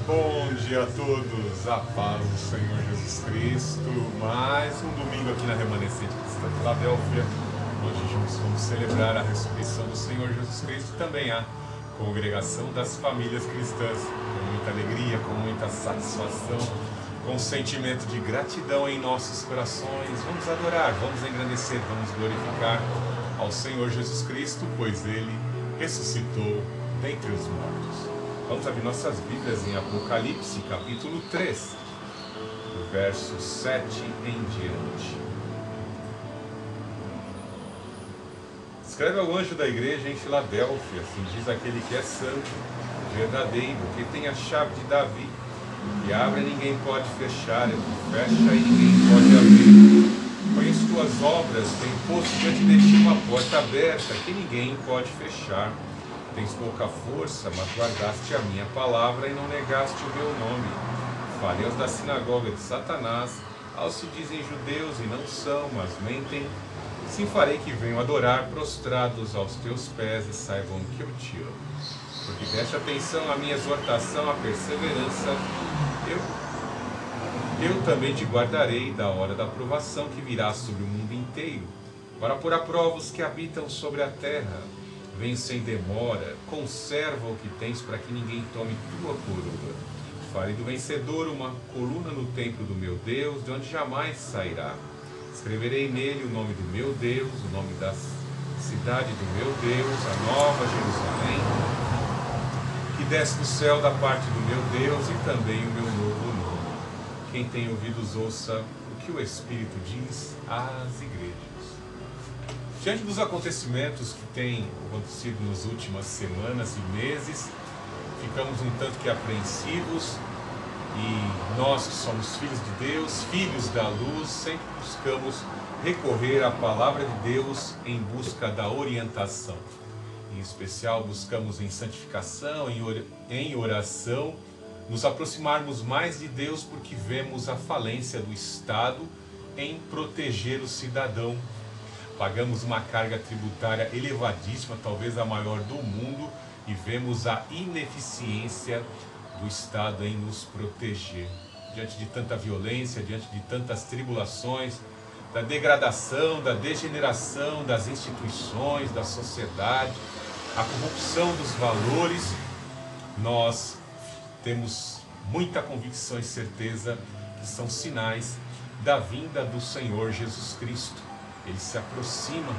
Bom dia a todos, a paz do Senhor Jesus Cristo. Mais um domingo aqui na Remanescente Cristã de Filadélfia. Hoje juntos vamos celebrar a ressurreição do Senhor Jesus Cristo e também a congregação das famílias cristãs. Com muita alegria, com muita satisfação, com sentimento de gratidão em nossos corações. Vamos adorar, vamos engrandecer, vamos glorificar ao Senhor Jesus Cristo, pois Ele ressuscitou dentre os mortos. Vamos abrir nossas Bíblias em Apocalipse, capítulo 3, do verso 7 em diante. Escreve ao anjo da igreja em Filadélfia, assim diz aquele que é santo, verdadeiro, que tem a chave de Davi, que abre e ninguém pode fechar, que fecha e ninguém pode abrir. Conheço tuas obras, tenho posto diante de ti uma porta aberta, que ninguém pode fechar. Tens pouca força, mas guardaste a minha palavra e não negaste o meu nome. Falei aos da sinagoga de Satanás, aos que dizem judeus e não são, mas mentem. Sim farei que venham adorar prostrados aos teus pés e saibam que eu te amo. Porque preste atenção à minha exortação, à perseverança, eu também te guardarei da hora da provação que virá sobre o mundo inteiro, para pôr a prova os que habitam sobre a terra. Vem sem demora, conserva o que tens para que ninguém tome tua coroa. Farei do vencedor uma coluna no templo do meu Deus, de onde jamais sairá. Escreverei nele o nome do meu Deus, o nome da cidade do meu Deus, a nova Jerusalém, que desce do céu da parte do meu Deus, e também o meu novo nome. Quem tem ouvidos ouça o que o Espírito diz às igrejas. Diante dos acontecimentos que têm acontecido nas últimas semanas e meses, ficamos um tanto que apreensivos, e nós que somos filhos de Deus, filhos da luz, sempre buscamos recorrer à palavra de Deus em busca da orientação. Em especial buscamos em santificação, em oração, nos aproximarmos mais de Deus, porque vemos a falência do Estado em proteger o cidadão. Pagamos uma carga tributária elevadíssima, talvez a maior do mundo, e vemos a ineficiência do Estado em nos proteger. Diante de tanta violência, diante de tantas tribulações, da degradação, da degeneração das instituições, da sociedade, a corrupção dos valores, nós temos muita convicção e certeza que são sinais da vinda do Senhor Jesus Cristo. Ele se aproxima.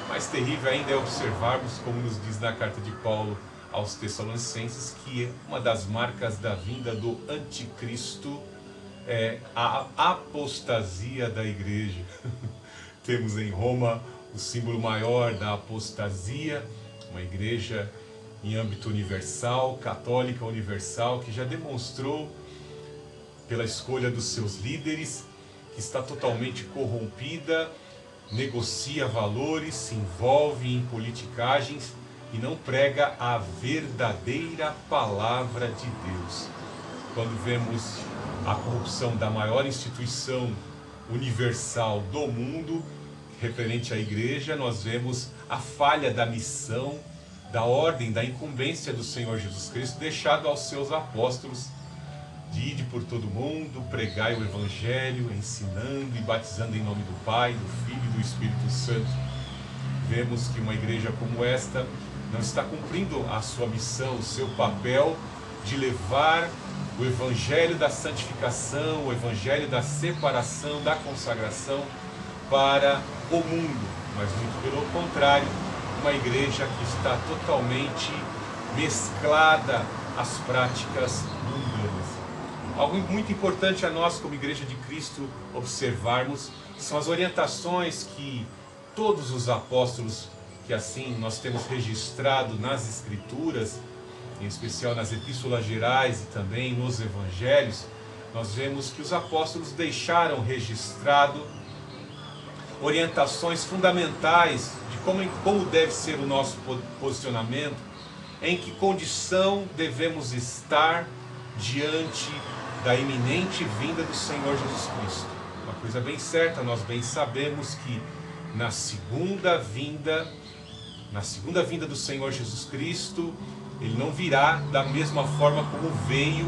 Mais terrível ainda é observarmos, como nos diz na carta de Paulo aos Tessalonicenses, que uma das marcas da vinda do anticristo é a apostasia da igreja. Temos em Roma o símbolo maior da apostasia, uma igreja em âmbito universal, católica universal, que já demonstrou pela escolha dos seus líderes que está totalmente corrompida, negocia valores, se envolve em politicagens e não prega a verdadeira palavra de Deus. Quando vemos a corrupção da maior instituição universal do mundo, referente à igreja, nós vemos a falha da missão, da ordem, da incumbência do Senhor Jesus Cristo, deixado aos seus apóstolos, de ir por todo mundo, pregai o Evangelho, ensinando e batizando em nome do Pai, do Filho e do Espírito Santo. Vemos que uma igreja como esta não está cumprindo a sua missão, o seu papel de levar o Evangelho da santificação, o Evangelho da separação, da consagração para o mundo, mas muito pelo contrário, uma igreja que está totalmente mesclada às práticas mundanas. Algo muito importante a nós, como Igreja de Cristo, observarmos são as orientações que todos os apóstolos, que assim nós temos registrado nas Escrituras, em especial nas epístolas gerais e também nos Evangelhos, nós vemos que os apóstolos deixaram registrado orientações fundamentais de como deve ser o nosso posicionamento, em que condição devemos estar diante da iminente vinda do Senhor Jesus Cristo. Uma coisa bem certa, nós bem sabemos que na segunda vinda do Senhor Jesus Cristo, ele não virá da mesma forma como veio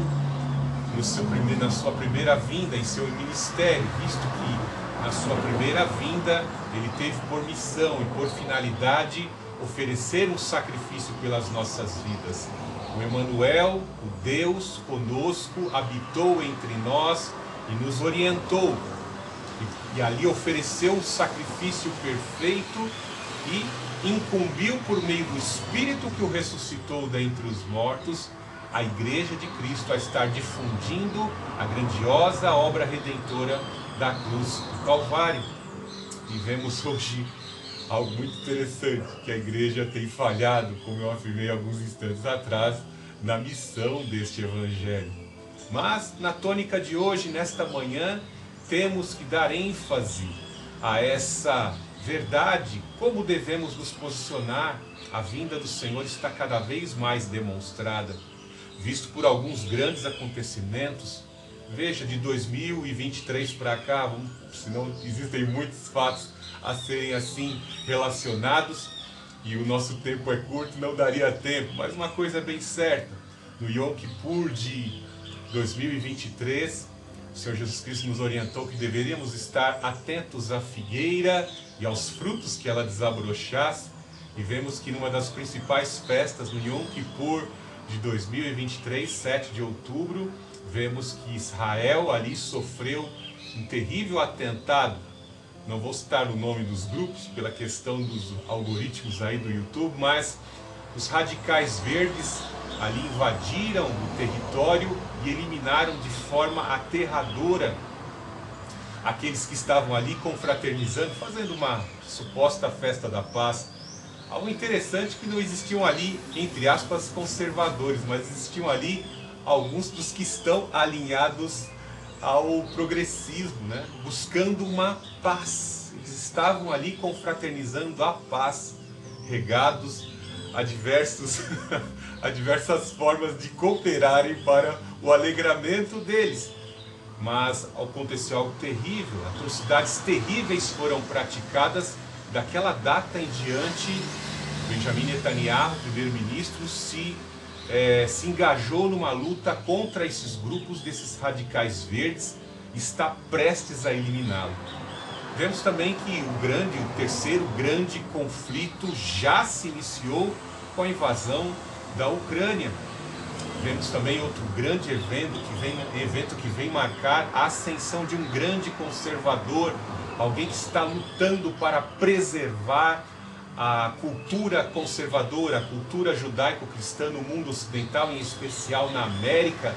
na sua primeira vinda, em seu ministério, visto que na sua primeira vinda ele teve por missão e por finalidade oferecer um sacrifício pelas nossas vidas. O Emanuel, o Deus conosco, habitou entre nós e nos orientou. E ali ofereceu um sacrifício perfeito e incumbiu por meio do Espírito que o ressuscitou dentre os mortos, a Igreja de Cristo a estar difundindo a grandiosa obra redentora da cruz do Calvário. E vemos hoje algo muito interessante, que a Igreja tem falhado, como eu afirmei alguns instantes atrás, na missão deste Evangelho. Mas, na tônica de hoje, nesta manhã, temos que dar ênfase a essa verdade, como devemos nos posicionar. A vinda do Senhor está cada vez mais demonstrada, visto por alguns grandes acontecimentos. Veja, de 2023 para cá, senão existem muitos fatos a serem assim relacionados, e o nosso tempo é curto, não daria tempo, mas uma coisa é bem certa: no Yom Kippur de 2023, o Senhor Jesus Cristo nos orientou que deveríamos estar atentos à figueira e aos frutos que ela desabrochasse, e vemos que numa das principais festas, no Yom Kippur de 2023, 7 de outubro, vemos que Israel ali sofreu um terrível atentado. Não vou citar o nome dos grupos pela questão dos algoritmos aí do YouTube, mas os radicais verdes ali invadiram o território e eliminaram de forma aterradora aqueles que estavam ali confraternizando, fazendo uma suposta festa da paz. Algo interessante, que não existiam ali, entre aspas, conservadores, mas existiam ali alguns dos que estão alinhados ao progressismo, né? Buscando uma paz. Eles estavam ali confraternizando a paz, regados a diversas formas de cooperarem para o alegramento deles. Mas aconteceu algo terrível, atrocidades terríveis foram praticadas. Daquela data em diante, Benjamin Netanyahu, primeiro-ministro, se engajou numa luta contra esses grupos desses radicais verdes, está prestes a eliminá-lo. Vemos também que o terceiro grande conflito já se iniciou com a invasão da Ucrânia. Vemos também outro grande evento que vem marcar a ascensão de um grande conservador, alguém que está lutando para preservar a cultura conservadora, a cultura judaico-cristã no mundo ocidental, em especial na América.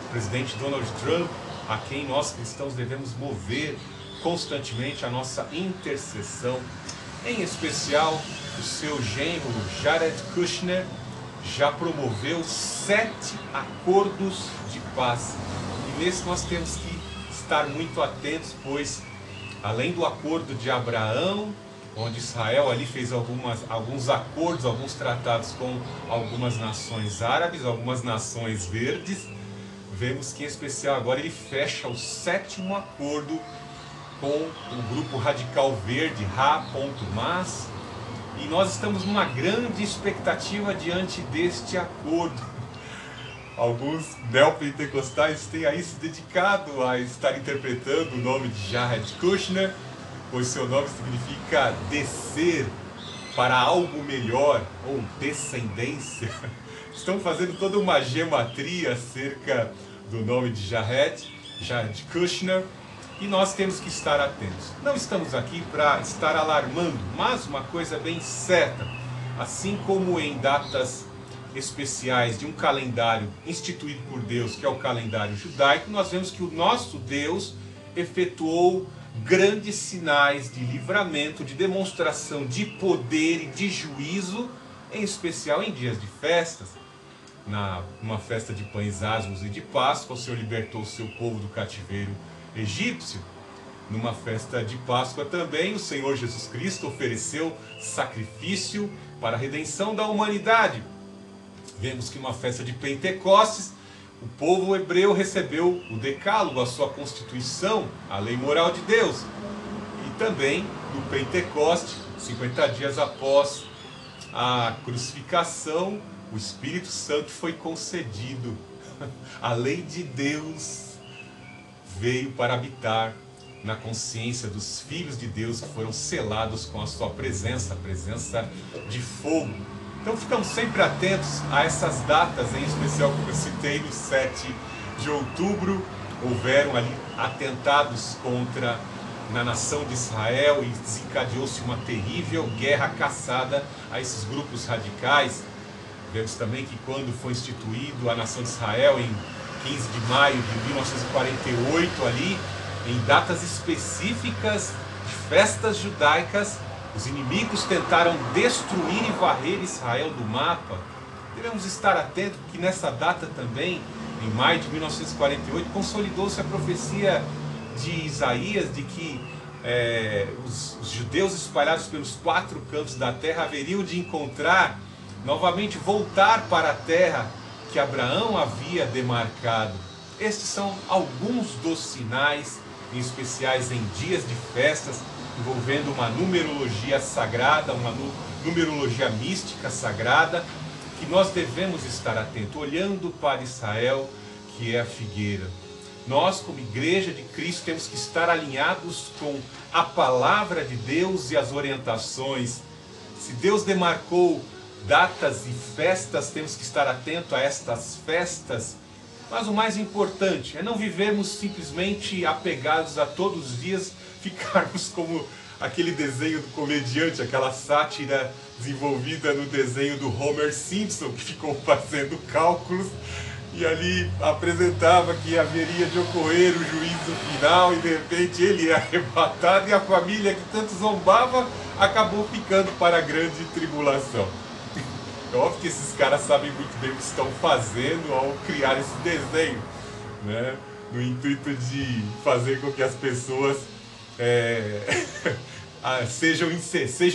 O presidente Donald Trump, a quem nós cristãos devemos mover constantemente a nossa intercessão. Em especial, o seu genro Jared Kushner já promoveu 7 acordos de paz. E nesse nós temos que estar muito atentos, pois além do acordo de Abraão, onde Israel ali fez alguns acordos, alguns tratados com algumas nações árabes, algumas nações verdes, vemos que em especial agora ele fecha o 7º acordo com o grupo radical verde, Ra.Mas, e nós estamos numa grande expectativa diante deste acordo. Alguns neopentecostais têm aí se dedicado a estar interpretando o nome de Jared Kushner, pois seu nome significa descer para algo melhor, ou descendência. Estão fazendo toda uma gematria acerca do nome de Jared Kushner, e nós temos que estar atentos. Não estamos aqui para estar alarmando, mas uma coisa bem certa: assim como em datas especiais de um calendário instituído por Deus, que é o calendário judaico, nós vemos que o nosso Deus efetuou grandes sinais de livramento, de demonstração de poder e de juízo, em especial em dias de festas. Numa festa de pães asmos e de Páscoa, o Senhor libertou o seu povo do cativeiro egípcio. Numa festa de Páscoa também, o Senhor Jesus Cristo ofereceu sacrifício para a redenção da humanidade. Vemos que numa festa de Pentecostes, o povo hebreu recebeu o Decálogo, a sua Constituição, a lei moral de Deus. E também no Pentecoste, 50 dias após a crucificação, o Espírito Santo foi concedido. A lei de Deus veio para habitar na consciência dos filhos de Deus que foram selados com a sua presença, a presença de fogo. Então ficamos sempre atentos a essas datas, em especial como eu citei, no 7 de outubro, houveram ali atentados na nação de Israel e desencadeou-se uma terrível guerra caçada a esses grupos radicais. Vemos também que quando foi instituído a nação de Israel em 15 de maio de 1948, ali, em datas específicas de festas judaicas, os inimigos tentaram destruir e varrer Israel do mapa. Devemos estar atentos que nessa data também, em maio de 1948, consolidou-se a profecia de Isaías de que os judeus espalhados pelos 4 cantos da terra haveriam de encontrar, novamente voltar para a terra que Abraão havia demarcado. Estes são alguns dos sinais, em especiais em dias de festas, envolvendo uma numerologia sagrada, uma numerologia mística sagrada, que nós devemos estar atentos, olhando para Israel, que é a figueira. Nós, como Igreja de Cristo, temos que estar alinhados com a palavra de Deus e as orientações. Se Deus demarcou datas e festas, temos que estar atento a estas festas. Mas o mais importante é não vivermos simplesmente apegados a todos os dias, ficarmos como aquele desenho do comediante, aquela sátira desenvolvida no desenho do Homer Simpson, que ficou fazendo cálculos e ali apresentava que haveria de ocorrer o juízo final e de repente ele é arrebatado e a família que tanto zombava acabou ficando para a grande tribulação. É óbvio que esses caras sabem muito bem o que estão fazendo ao criar esse desenho, né? No intuito de fazer com que as pessoas sejam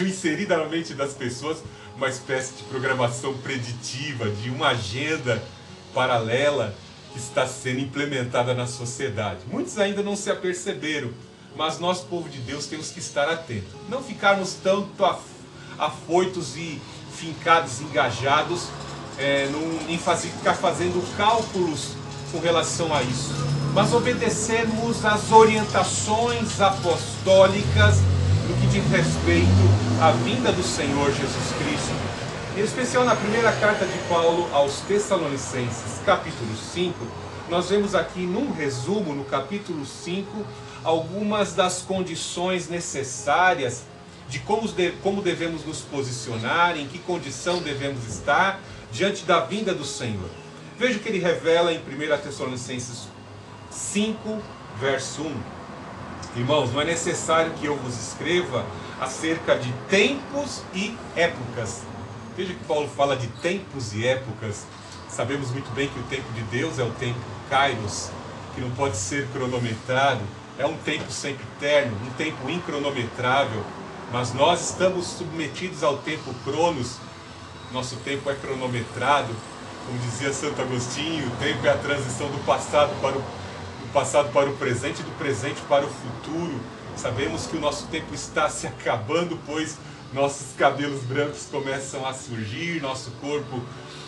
inseridas na mente das pessoas uma espécie de programação preditiva, de uma agenda paralela que está sendo implementada na sociedade. Muitos ainda não se aperceberam, mas nós, povo de Deus, temos que estar atentos. Não ficarmos tanto afoitos e fincados, engajados em ficar fazendo cálculos com relação a isso, mas obedecermos às orientações apostólicas no que diz respeito à vinda do Senhor Jesus Cristo. Em especial na primeira carta de Paulo aos Tessalonicenses, capítulo 5, nós vemos aqui num resumo, no capítulo 5, algumas das condições necessárias de como devemos nos posicionar, em que condição devemos estar diante da vinda do Senhor. Veja o que ele revela em 1 Tessalonicenses 5, verso 1. Irmãos, não é necessário que eu vos escreva acerca de tempos e épocas. Veja que Paulo fala de tempos e épocas. Sabemos muito bem que o tempo de Deus é o tempo Kairos, que não pode ser cronometrado. É um tempo sempre eterno, um tempo incronometrável. Mas nós estamos submetidos ao tempo Cronos. Nosso tempo é cronometrado. Como dizia Santo Agostinho, o tempo é a transição do passado para o presente e do presente para o futuro. Sabemos que o nosso tempo está se acabando, pois nossos cabelos brancos começam a surgir, nosso corpo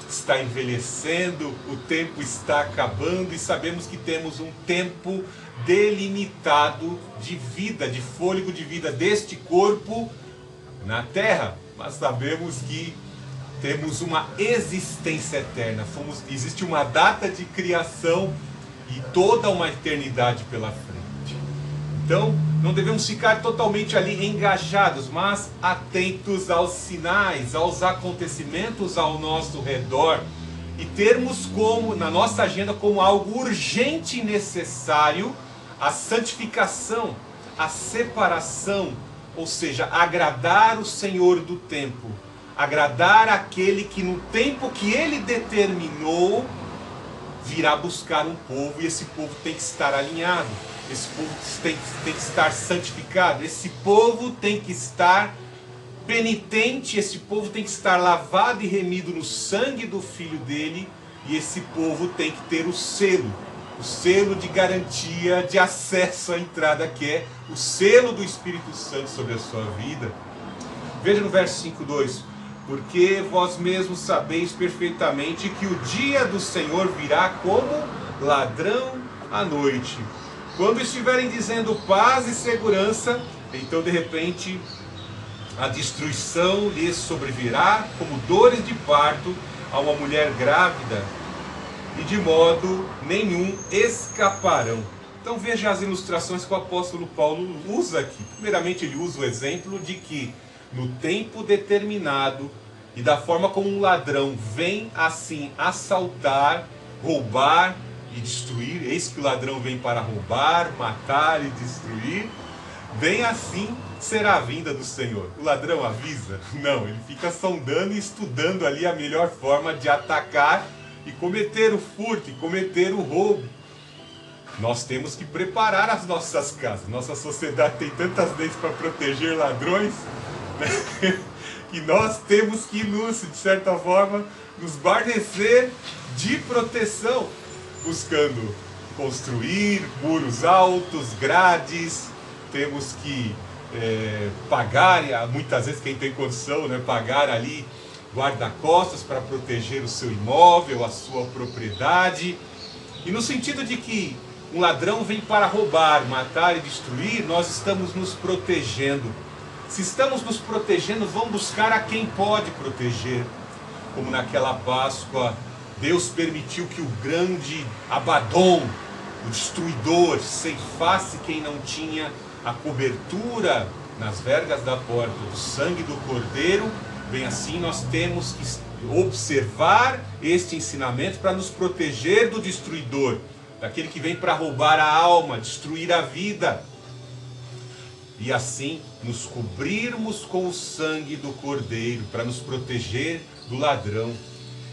está envelhecendo, o tempo está acabando e sabemos que temos um tempo delimitado de vida, de fôlego de vida deste corpo na terra. Mas sabemos que temos uma existência eterna, existe uma data de criação e toda uma eternidade pela frente. Então, não devemos ficar totalmente ali engajados, mas atentos aos sinais, aos acontecimentos ao nosso redor e termos na nossa agenda como algo urgente e necessário a santificação, a separação, ou seja, agradar o Senhor do tempo, agradar aquele que no tempo que Ele determinou virá buscar um povo e esse povo tem que estar alinhado. Esse povo tem que estar santificado, esse povo tem que estar penitente, esse povo tem que estar lavado e remido no sangue do Filho dele, e esse povo tem que ter o selo de garantia, de acesso à entrada, que é o selo do Espírito Santo sobre a sua vida. Veja no verso 5:2, porque vós mesmos sabeis perfeitamente que o dia do Senhor virá como ladrão à noite. Quando estiverem dizendo paz e segurança, então de repente a destruição lhes sobrevirá como dores de parto a uma mulher grávida, e de modo nenhum escaparão. Então veja as ilustrações que o apóstolo Paulo usa aqui. Primeiramente ele usa o exemplo de que no tempo determinado e da forma como um ladrão vem assim assaltar, roubar e destruir. Eis que o ladrão vem para roubar, matar e destruir. Bem assim será a vinda do Senhor. O ladrão avisa? Não, ele fica sondando e estudando ali a melhor forma de atacar e cometer o furto, e cometer o roubo. Nós temos que preparar as nossas casas. Nossa sociedade tem tantas leis para proteger ladrões, né? E nós temos que de certa forma, nos guarnecer de proteção, buscando construir muros altos, grades. Temos que pagar, muitas vezes quem tem condição, né, pagar ali guarda-costas para proteger o seu imóvel, a sua propriedade. E no sentido de que um ladrão vem para roubar, matar e destruir, nós estamos nos protegendo. Se estamos nos protegendo, vamos buscar a quem pode proteger. Como naquela Páscoa, Deus permitiu que o grande Abaddon, o destruidor, ceifasse quem não tinha a cobertura nas vergas da porta do sangue do Cordeiro. Bem assim nós temos que observar este ensinamento para nos proteger do destruidor, daquele que vem para roubar a alma, destruir a vida. E assim nos cobrirmos com o sangue do Cordeiro para nos proteger do ladrão.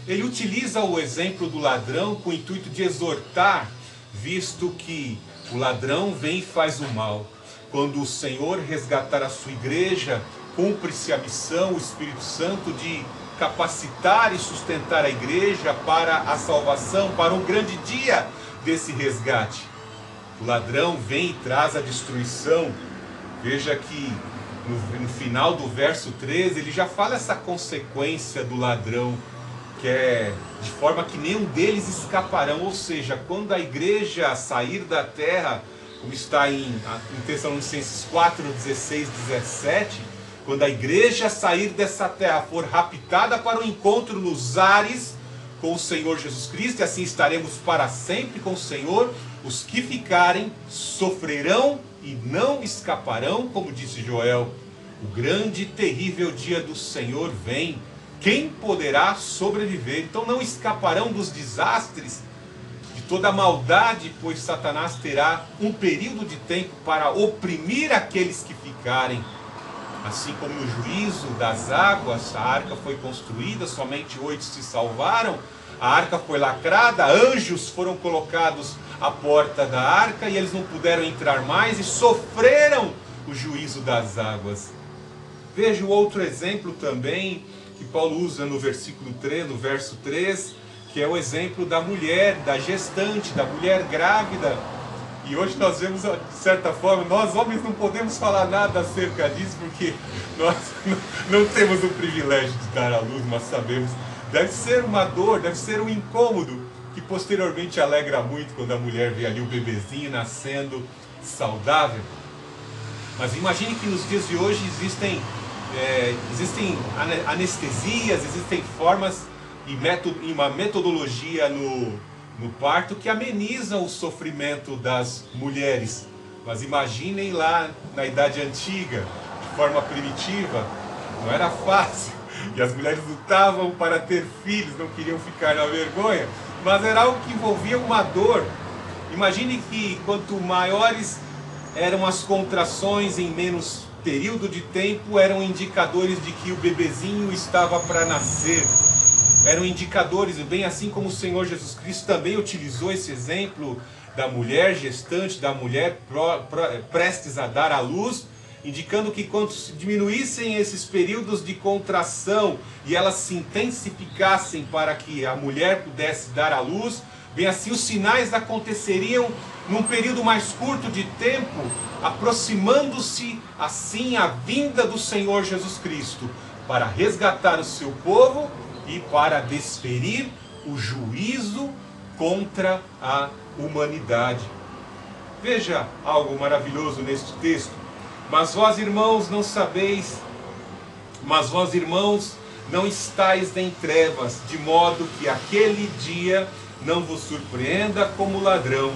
Ele utiliza o exemplo do ladrão com o intuito de exortar, visto que o ladrão vem e faz o mal. Quando o Senhor resgatar a sua igreja, cumpre-se a missão, o Espírito Santo, de capacitar e sustentar a igreja para a salvação, para um grande dia desse resgate. O ladrão vem e traz a destruição. Veja que no final do verso 13, ele já fala essa consequência do ladrão, que é de forma que nenhum deles escaparão. Ou seja, quando a igreja sair da terra, como está em Tessalonicenses 4, 16, 17, quando a igreja sair dessa terra, for raptada para o encontro nos ares com o Senhor Jesus Cristo, e assim estaremos para sempre com o Senhor, os que ficarem sofrerão e não escaparão, como disse Joel. O grande e terrível dia do Senhor vem. Quem poderá sobreviver? Então não escaparão dos desastres, de toda a maldade, pois Satanás terá um período de tempo para oprimir aqueles que ficarem. Assim como no juízo das águas, a arca foi construída, somente 8 se salvaram, a arca foi lacrada, anjos foram colocados à porta da arca e eles não puderam entrar mais e sofreram o juízo das águas. Veja o outro exemplo também que Paulo usa no versículo 3, no verso 3, que é o exemplo da mulher, da gestante, da mulher grávida. E hoje nós vemos, de certa forma, nós homens não podemos falar nada acerca disso, porque nós não temos o privilégio de dar à luz, mas sabemos, deve ser uma dor, deve ser um incômodo, que posteriormente alegra muito quando a mulher vê ali o bebezinho nascendo saudável. Mas imagine que nos dias de hoje existem anestesias, existem formas e uma metodologia no parto que ameniza o sofrimento das mulheres. Mas imaginem lá na Idade Antiga, de forma primitiva, não era fácil. E as mulheres lutavam para ter filhos, não queriam ficar na vergonha, mas era algo que envolvia uma dor. Imagine que quanto maiores eram as contrações em menos período de tempo, eram indicadores de que o bebezinho estava para nascer. Eram indicadores, bem assim como o Senhor Jesus Cristo também utilizou esse exemplo da mulher gestante, da mulher prestes a dar à luz, indicando que quando se diminuíssem esses períodos de contração e elas se intensificassem para que a mulher pudesse dar à luz, bem assim os sinais aconteceriam num período mais curto de tempo, aproximando-se assim a vinda do Senhor Jesus Cristo. para resgatar o seu povo e para desferir o juízo contra a humanidade. Veja algo maravilhoso neste texto. Mas vós, irmãos, não sabeis, mas vós, irmãos, não estáis em trevas, de modo que aquele dia não vos surpreenda como ladrão,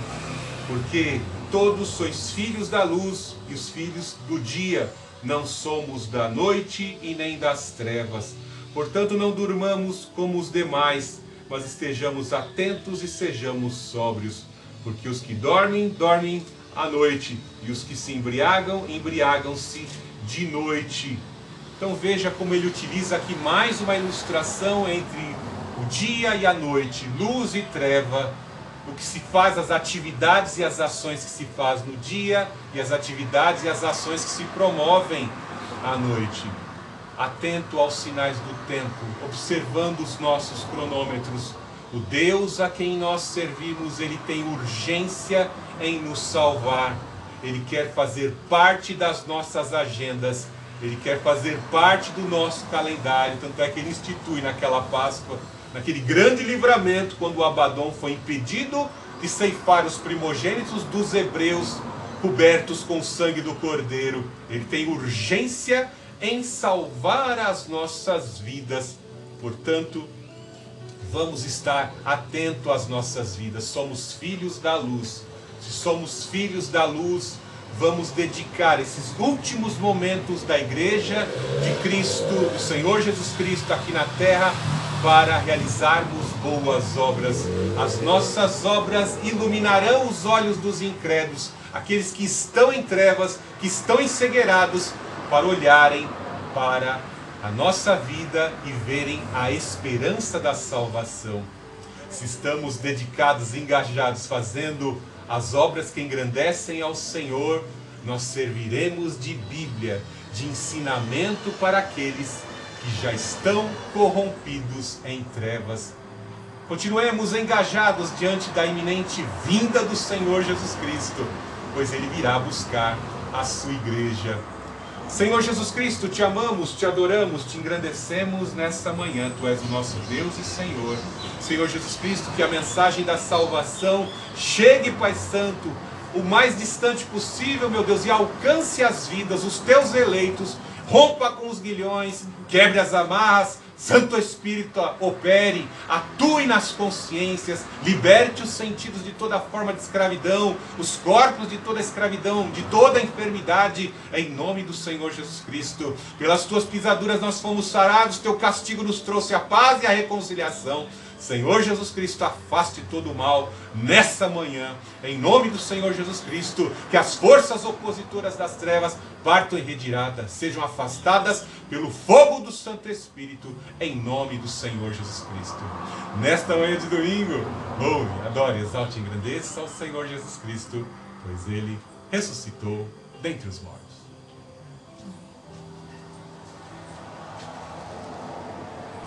porque todos sois filhos da luz e os filhos do dia, não somos da noite e nem das trevas. Portanto, não durmamos como os demais, mas estejamos atentos e sejamos sóbrios, porque os que dormem, dormem à noite, e os que se embriagam, embriagam-se de noite. Então veja como ele utiliza aqui mais uma ilustração entre o dia e a noite, luz e treva, o que se faz, as atividades e as ações que se faz no dia, e as atividades e as ações que se promovem à noite. Atento aos sinais do tempo, observando os nossos cronômetros. O Deus a quem nós servimos, Ele tem urgência em nos salvar. Ele quer fazer parte das nossas agendas. Ele quer fazer parte do nosso calendário. Tanto é que Ele institui naquela Páscoa, naquele grande livramento, quando o Abadom foi impedido de ceifar os primogênitos dos hebreus, cobertos com o sangue do Cordeiro. Ele tem urgência em salvar as nossas vidas. Portanto, vamos estar atentos às nossas vidas. Somos filhos da luz. Se somos filhos da luz, vamos dedicar esses últimos momentos da Igreja de Cristo, do Senhor Jesus Cristo aqui na terra, para realizarmos boas obras. As nossas obras iluminarão os olhos dos incrédulos, aqueles que estão em trevas, que estão encegueirados, para olharem para a nossa vida e verem a esperança da salvação. Se estamos dedicados, engajados, fazendo as obras que engrandecem ao Senhor, nós serviremos de Bíblia, de ensinamento para aqueles que já estão corrompidos em trevas. Continuemos engajados diante da iminente vinda do Senhor Jesus Cristo, pois Ele virá buscar a sua igreja. Senhor Jesus Cristo, te amamos, te adoramos, te engrandecemos nessa manhã. Tu és o nosso Deus e Senhor. Senhor Jesus Cristo, que a mensagem da salvação chegue, Pai Santo, o mais distante possível, meu Deus, e alcance as vidas, os teus eleitos. Rompa com os grilhões, quebre as amarras. Santo Espírito, opere, atue nas consciências, liberte os sentidos de toda forma de escravidão, os corpos de toda escravidão, de toda enfermidade, em nome do Senhor Jesus Cristo. Pelas tuas pisaduras nós fomos sarados, teu castigo nos trouxe a paz e a reconciliação. Senhor Jesus Cristo, afaste todo o mal nessa manhã, em nome do Senhor Jesus Cristo. Que as forças opositoras das trevas partam em retirada, sejam afastadas pelo fogo do Santo Espírito, em nome do Senhor Jesus Cristo. Nesta manhã de domingo, louve, adore, exalte e engrandeça ao Senhor Jesus Cristo, pois Ele ressuscitou dentre os mortos.